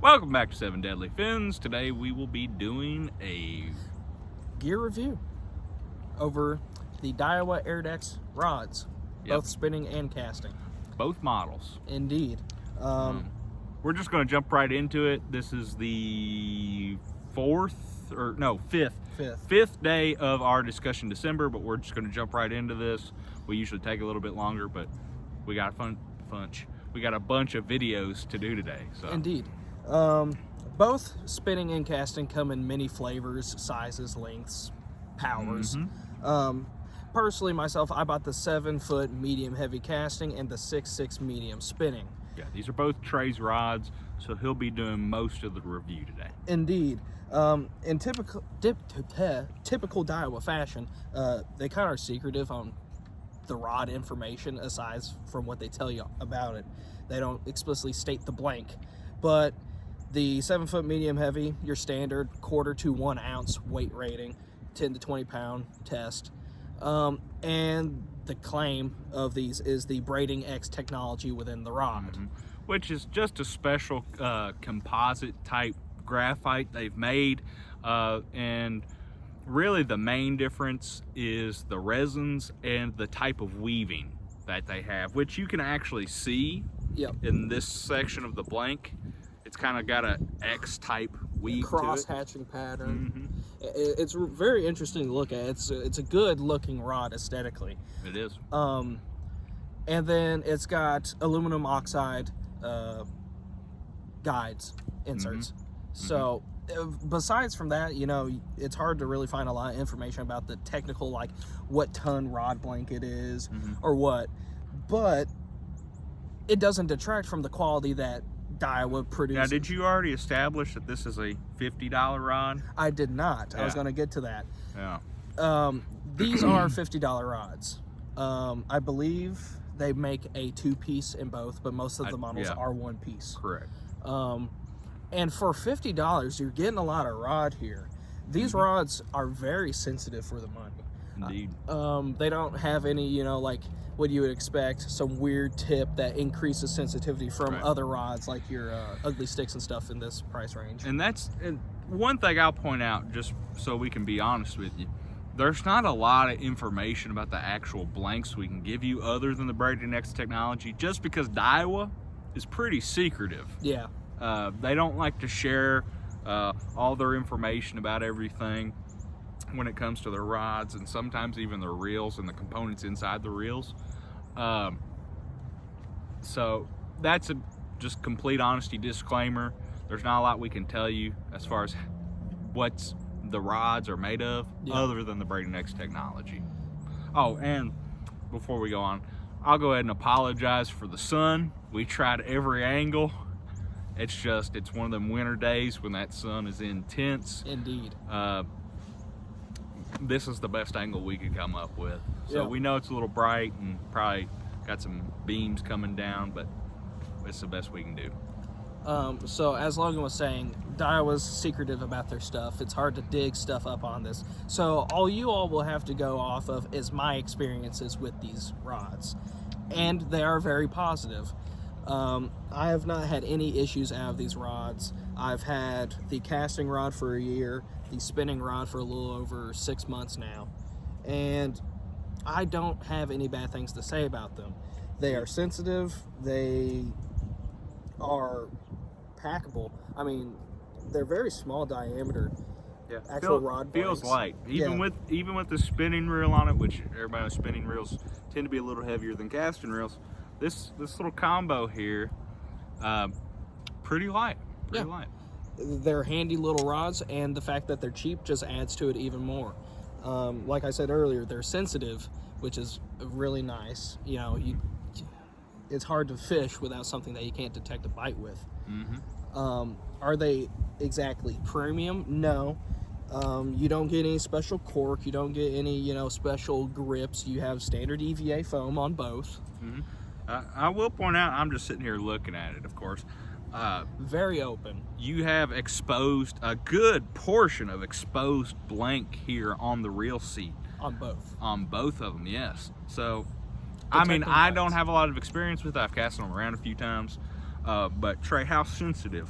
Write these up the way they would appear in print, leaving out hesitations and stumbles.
Welcome back to 7 Deadly Fins. Today we will be doing a gear review over the DAIWA Aird X rods, both spinning and casting. Both models. Indeed. We're just going to jump right into it. This is the fifth day of our discussion December, but we're just going to jump right into this. We usually take a little bit longer, but we got we got a bunch of videos to do today. So. Indeed. Both spinning and casting come in many flavors, sizes, lengths, powers. Personally, myself, I bought the 7-foot medium heavy casting and the 6'6" medium spinning. Yeah, these are both Trae's rods, so he'll be doing most of the review today. Indeed. In typical DAIWA fashion, they kind of are secretive on the rod information aside from what they tell you about it. They don't explicitly state the blank, but the 7-foot medium heavy, your standard 1/4 to 1 ounce weight rating, 10 to 20 pound test. And the claim of these is the braiding X technology within the rod. Which is just a special composite type graphite they've made. And really the main difference is the resins and the type of weaving that they have, which you can actually see in this section of the blank. It's kind of got a X type weave, cross-hatching pattern. It's very interesting to look at. It's a good looking rod aesthetically. It is. And then it's got aluminum oxide guides, inserts. So besides from that, you know, it's hard to really find a lot of information about the technical, like what ton rod blank it is or what, but it doesn't detract from the quality that DAIWA produces. Now, did you already establish that this is a $50 rod? I did not. I was going to get to that. Yeah. These are $50 rods. I believe they make a 2-piece in both, but most of the models are 1-piece. Correct. And for $50, you're getting a lot of rod here. These rods are very sensitive for the money. Indeed. They don't have any, you know, like what you would expect, some weird tip that increases sensitivity from other rods, like your ugly sticks and stuff in this price range. And that's one thing I'll point out, just so we can be honest with you. There's not a lot of information about the actual blanks we can give you other than the braiding X technology, just because DAIWA is pretty secretive. Yeah. They don't like to share all their information about everything when it comes to their rods, and sometimes even their reels and the components inside the reels. So that's a just complete honesty disclaimer. There's not a lot we can tell you as far as what the rods are made of other than the braiding X technology. Oh, and before we go on, I'll go ahead and apologize for the sun. We tried every angle. It's one of them winter days when that sun is intense. Indeed. This is the best angle we could come up with. So we know it's a little bright and probably got some beams coming down, but it's the best we can do. So as Logan was saying, DAIWA's secretive about their stuff. It's hard to dig stuff up on this. So all you all will have to go off of is my experiences with these rods. And they are very positive. I have not had any issues out of these rods. I've had the casting rod for a year, the spinning rod for a little over 6 months now, and I don't have any bad things to say about them. They are sensitive. They are packable. I mean, they're very small diameter. Yeah, actual rod feels blanks. light. Even with the spinning reel on it, which everybody knows spinning reels tend to be a little heavier than casting reels. This little combo here, pretty light. Pretty light. They're handy little rods, and the fact that they're cheap just adds to it even more. Like I said earlier, they're sensitive, which is really nice. You know, it's hard to fish without something that you can't detect a bite with. Are they exactly premium? No. You don't get any special cork. You don't get any, you know, special grips. You have standard EVA foam on both. I will point out, I'm just sitting here looking at it, of course. Very open. You have exposed a good portion of exposed blank here on the reel seat. On both. On both of them, yes. So, I mean, I don't have a lot of experience with it. I've cast them around a few times. But Trae, how sensitive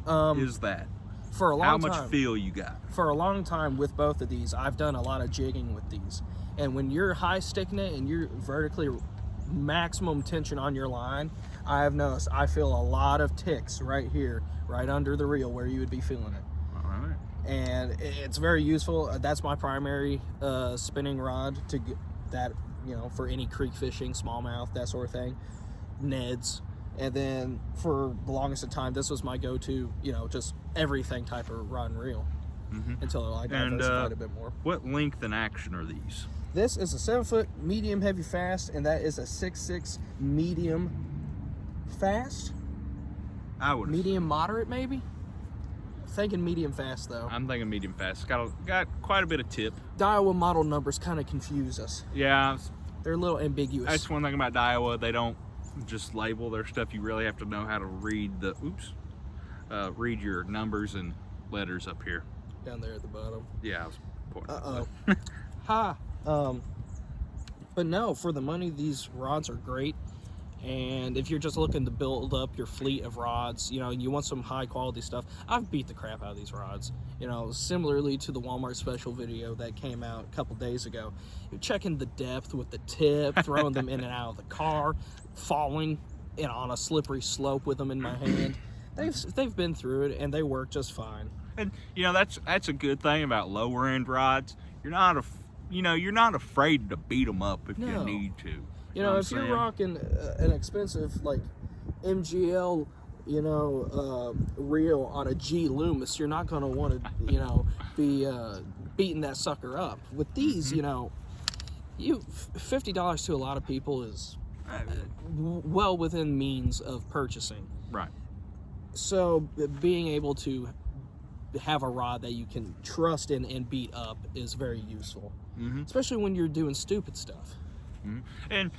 is that? For a long How time. much feel you got? For a long time with both of these, I've done a lot of jigging with these. And when you're high sticking it and you're vertically maximum tension on your line, I have noticed I feel a lot of ticks right here, right under the reel where you would be feeling it. All right. And it's very useful. That's my primary spinning rod to get that, you know, for any creek fishing, smallmouth, that sort of thing, Neds. And then for the longest of time, this was my go-to, you know, just everything type of rod and reel until I diversified a bit more. What length and action are these? This is a 7-foot medium heavy fast, and that is a 6.6 medium fast. Medium moderate, maybe. Thinking medium fast though. I'm thinking medium fast. Got quite a bit of tip. DAIWA model numbers kind of confuse us. Yeah, They're a little ambiguous. that's one thing about DAIWA. They don't just label their stuff. You really have to know how to read read your numbers and letters up here. Down there at the bottom. Yeah, I was pointing. Ha. But no, for the money, these rods are great. And if you're just looking to build up your fleet of rods, you know, you want some high quality stuff, I've beat the crap out of these rods. You know, similarly to the Walmart special video that came out a couple days ago. You're checking the depth with the tip, throwing them in and out of the car, falling on a slippery slope with them in my hand. They've been through it and they work just fine. And you know, that's a good thing about lower end rods. You're not afraid to beat them up if you need to. You know, if you're rocking an expensive, like, MGL, you know, reel on a G Loomis, you're not going to want to, you know, be beating that sucker up. With these, you know, $50 to a lot of people is well within means of purchasing. Right. So being able to have a rod that you can trust in and beat up is very useful, especially when you're doing stupid stuff. And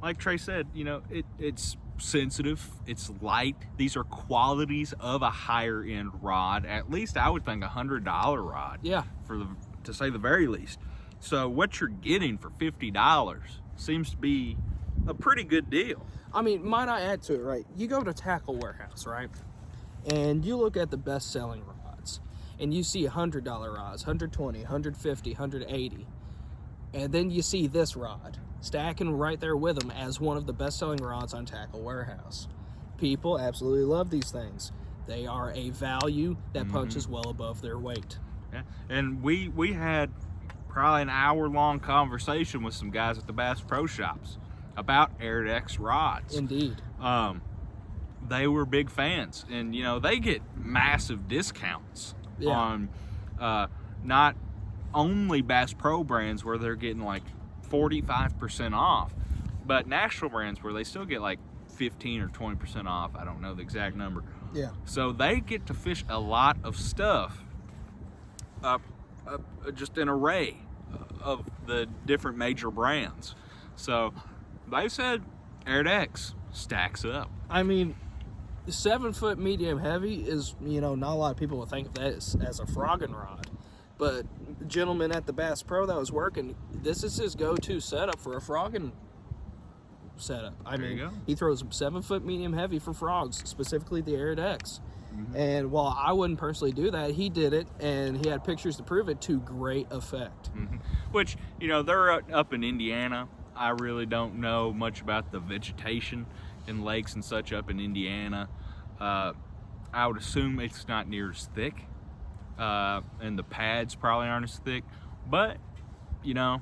like Trae said, you know, it's sensitive, it's light. These are qualities of a higher end rod. At least I would think $100 rod. Yeah. To say the very least. So what you're getting for $50 seems to be a pretty good deal. I mean, might I add to it, right? You go to Tackle Warehouse, right? And you look at the best selling rods and you see $100 rods, 120, 150, 180. And then you see this rod stacking right there with them as one of the best-selling rods on Tackle Warehouse. People absolutely love these things. They are a value that punches well above their weight. Yeah. And we had probably an hour-long conversation with some guys at the Bass Pro Shops about Aird X rods. Indeed. They were big fans, and you know, they get massive discounts on not only Bass Pro brands where they're getting like 45% off, but national brands where they still get like 15 or 20% off. I don't know the exact number. Yeah. So they get to fish a lot of stuff, just an array of the different major brands. So they said Aird X stacks up. I mean, 7-foot medium heavy is, you know, not a lot of people would think of that as a frogging rod. But the gentleman at the Bass Pro that was working, this is his go-to setup for a frogging setup. I mean, he throws 7-foot medium heavy for frogs, specifically the Aird X. And while I wouldn't personally do that, he did it, and he had pictures to prove it to great effect. Which, you know, they're up in Indiana. I really don't know much about the vegetation in lakes and such up in Indiana. I would assume it's not near as thick. And the pads probably aren't as thick, but you know,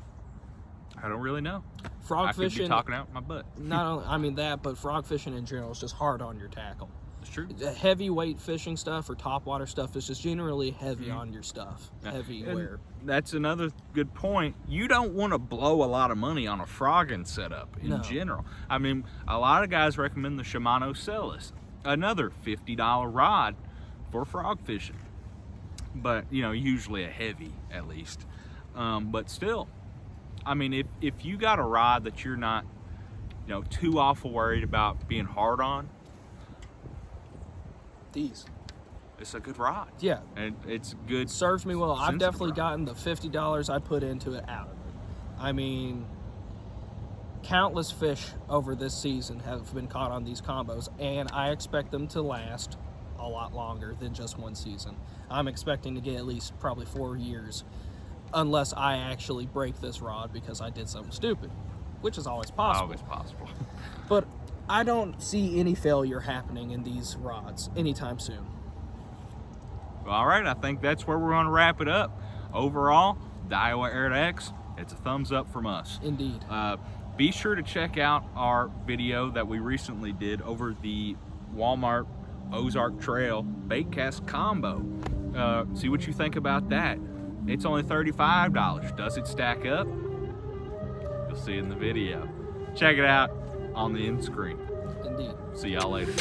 I don't really know. Frog fishing, could be talking out my butt. Not only, I mean that, but frog fishing in general is just hard on your tackle. It's true. Heavyweight fishing stuff or topwater stuff is just generally heavy on your stuff. Heavy wear. That's another good point. You don't want to blow a lot of money on a frogging setup in general. I mean, a lot of guys recommend the Shimano Celis, another $50 rod for frog fishing. But you know, usually a heavy at least. But still, I mean, if you got a rod that you're not, you know, too awful worried about being hard on, it's a good rod. Yeah, and it's good. Serves me well. I've definitely gotten the $50 I put into it out of it. I mean, countless fish over this season have been caught on these combos, and I expect them to last a lot longer than just one season. I'm expecting to get at least probably 4 years, unless I actually break this rod because I did something stupid, which is always possible. Always possible. But I don't see any failure happening in these rods anytime soon. All right, I think that's where we're going to wrap it up. Overall, DAIWA Aird X, it's a thumbs up from us. Indeed. Be sure to check out our video that we recently did over the Walmart Ozark Trail baitcast combo. See what you think about that. It's only $35. Does it stack up? You'll see in the video. Check it out on the end screen. Indeed. See y'all later.